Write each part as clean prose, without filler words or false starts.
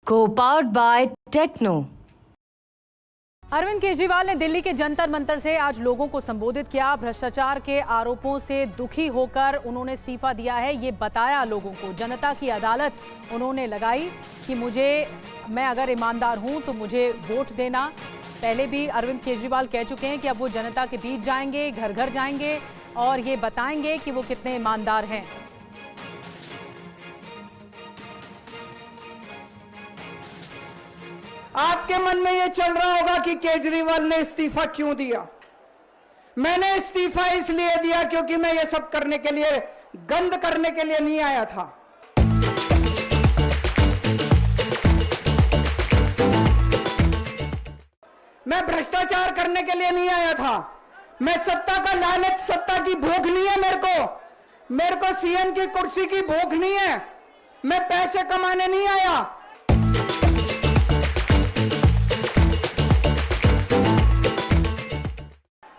Co-powered by Techno। Arvind Kejriwal ने दिल्ली के जंतर मंतर से आज लोगों को संबोधित किया। भ्रष्टाचार के आरोपों से दुखी होकर उन्होंने इस्तीफा दिया है, ये बताया लोगों को। जनता की अदालत उन्होंने लगाई कि मैं अगर ईमानदार हूं तो मुझे वोट देना। पहले भी अरविंद केजरीवाल कह चुके हैं कि अब वो जनता के बीच जाएंगे, घर घर जाएंगे और ये बताएंगे कि वो कितने ईमानदार हैं। आपके मन में यह चल रहा होगा कि केजरीवाल ने इस्तीफा क्यों दिया। मैंने इस्तीफा इसलिए दिया क्योंकि मैं ये सब करने के लिए, गंद करने के लिए नहीं आया था। मैं भ्रष्टाचार करने के लिए नहीं आया था। मैं सत्ता का लालच, सत्ता की भूख नहीं है मेरे को सीएम की कुर्सी की भूख नहीं है। मैं पैसे कमाने नहीं आया।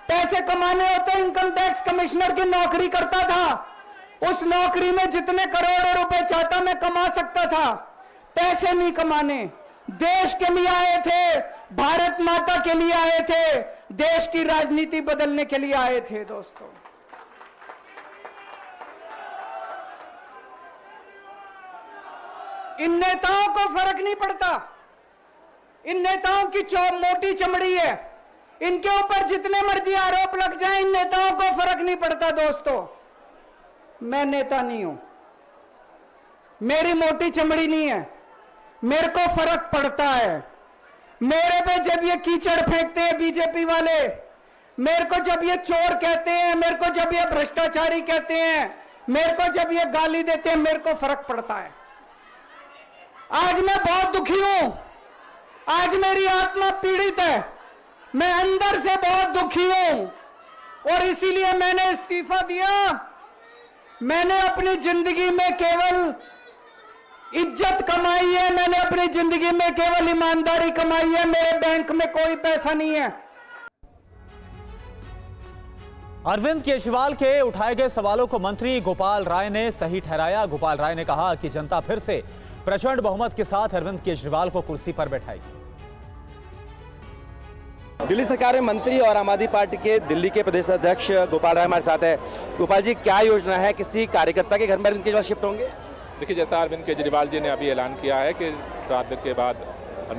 पैसे कमाने होते इनकम टैक्स कमिश्नर की नौकरी करता था। उस नौकरी में जितने करोड़ों रुपए चाहता मैं कमा सकता था। पैसे नहीं कमाने, देश के लिए आए थे, भारत माता के लिए आए थे, देश की राजनीति बदलने के लिए आए थे। दोस्तों, इन नेताओं को फर्क नहीं पड़ता। इन नेताओं की मोटी चमड़ी है, इनके ऊपर जितने मर्जी आरोप लग जाएं, इन नेताओं को फर्क नहीं पड़ता। दोस्तों, मैं नेता नहीं हूं, मेरी मोटी चमड़ी नहीं है, मेरे को फर्क पड़ता है। मेरे पे जब ये कीचड़ फेंकते हैं बीजेपी वाले, मेरे को जब ये चोर कहते हैं, मेरे को जब ये भ्रष्टाचारी कहते हैं, मेरे को जब ये गाली देते हैं, मेरे को फर्क पड़ता है। आज मैं बहुत दुखी हूं, आज मेरी आत्मा पीड़ित है, मैं अंदर से बहुत दुखी हूं और इसीलिए मैंने इस्तीफा दिया। मैंने अपनी जिंदगी में केवल इज्जत कमाई है, मैंने अपनी जिंदगी में केवल ईमानदारी कमाई है। मेरे बैंक में कोई पैसा नहीं है। अरविंद केजरीवाल के उठाए गए सवालों को मंत्री गोपाल राय ने सही ठहराया। गोपाल राय ने कहा कि जनता फिर से प्रचंड बहुमत के साथ अरविंद केजरीवाल को कुर्सी पर बैठाएगी। दिल्ली सरकार में मंत्री और आम आदमी पार्टी के दिल्ली के प्रदेश अध्यक्ष गोपाल राय हमारे साथ है। गोपाल जी, क्या योजना है? किसी कार्यकर्ता के घर में अरविंद केजरीवाल शिफ्ट होंगे? देखिए, जैसा अरविंद केजरीवाल जी ने अभी ऐलान किया है कि श्राद्ध के बाद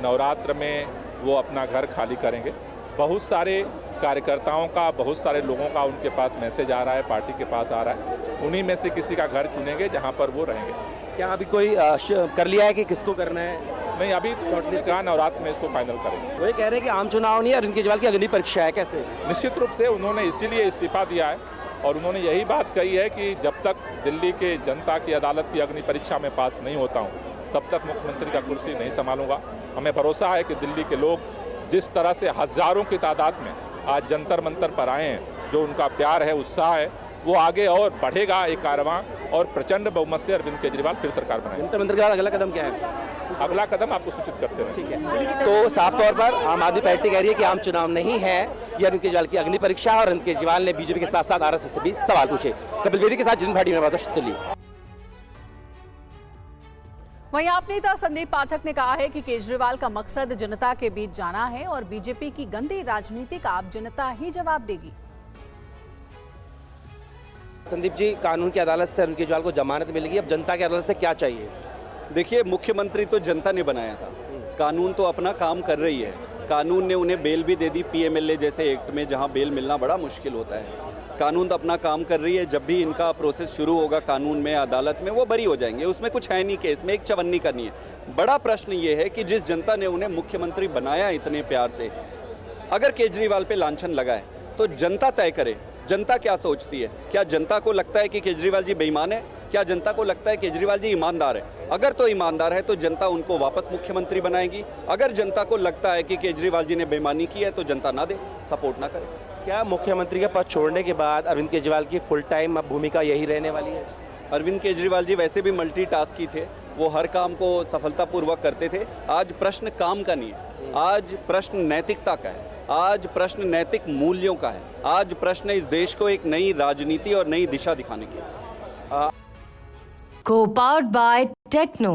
नवरात्र में वो अपना घर खाली करेंगे। बहुत सारे कार्यकर्ताओं का, बहुत सारे लोगों का उनके पास मैसेज आ रहा है, पार्टी के पास आ रहा है। उन्हीं में से किसी का घर चुनेंगे जहां पर वो रहेंगे। क्या अभी कोई कर लिया है कि किसको करना है? नहीं, अभी तो नवरात्र में इसको फाइनल करेंगे। वो ये कह रहे हैं कि आम चुनाव नहीं है, अरविंद केजरीवाल की अग्नि परीक्षा है। कैसे? निश्चित रूप से उन्होंने इसीलिए इस्तीफा दिया है और उन्होंने यही बात कही है कि जब तक दिल्ली के जनता की अदालत की अग्नि परीक्षा में पास नहीं होता हूं, तब तक मुख्यमंत्री का कुर्सी नहीं संभालूंगा। हमें भरोसा है कि दिल्ली के लोग जिस तरह से हजारों की तादाद में आज जंतर मंतर पर आए हैं, जो उनका प्यार है, उत्साह है, वो आगे और बढ़ेगा ये कारवां और प्रचंड बहुमत से अरविंद केजरीवाल फिर सरकार बनाएंगे। जंतर मंतर के बाद अगला कदम क्या है? अगला कदम आपको सूचित करते हैं। ठीक है, तो साफ तौर पर आम आदमी पार्टी कह रही है कि आम चुनाव नहीं है, यह अरविंद केजरीवाल की अग्नि परीक्षा है। और अरविंद केजरीवाल ने बीजेपी के साथ साथ आरएसएस से भी सवाल पूछे। कपिल बेदी के साथ जिन भाटी में बात दिल्ली। वहीं आप नेता संदीप पाठक ने कहा है कि केजरीवाल का मकसद जनता के बीच जाना है और बीजेपी की गंदी राजनीति का अब जनता ही जवाब देगी। संदीप जी, कानून की अदालत से अरविंद केजरीवाल को जमानत मिलेगी, अब जनता की अदालत से क्या चाहिए? देखिए, मुख्यमंत्री तो जनता ने बनाया था, कानून तो अपना काम कर रही है। कानून ने उन्हें बेल भी दे दी पीएमएलए जैसे एक्ट में, जहां बेल मिलना बड़ा मुश्किल होता है। कानून तो अपना काम कर रही है। जब भी इनका प्रोसेस शुरू होगा कानून में, अदालत में, वो बरी हो जाएंगे। उसमें कुछ है नहीं केस में, एक चवन्नी करनी है। बड़ा प्रश्न ये है कि जिस जनता ने उन्हें मुख्यमंत्री बनाया इतने प्यार से, अगर केजरीवाल पे लांछन लगा है तो जनता तय करे जनता क्या सोचती है। क्या जनता को लगता है कि केजरीवाल जी बेईमान है? क्या जनता को लगता है केजरीवाल जी ईमानदार है? अगर तो ईमानदार है तो जनता उनको वापस मुख्यमंत्री बनाएगी। अगर जनता को लगता है कि केजरीवाल जी ने बेईमानी की है तो जनता ना दे, सपोर्ट ना करे। क्या मुख्यमंत्री का पद छोड़ने के बाद अरविंद केजरीवाल की फुल टाइम अब भूमिका यही रहने वाली है? अरविंद केजरीवाल जी वैसे भी मल्टीटास्की थे, वो हर काम को सफलतापूर्वक करते थे। आज प्रश्न काम का नहीं है, आज प्रश्न नैतिकता का है, आज प्रश्न नैतिक मूल्यों का है, आज प्रश्न इस देश को एक नई राजनीति और नई दिशा दिखाने की। Co-powered by Techno।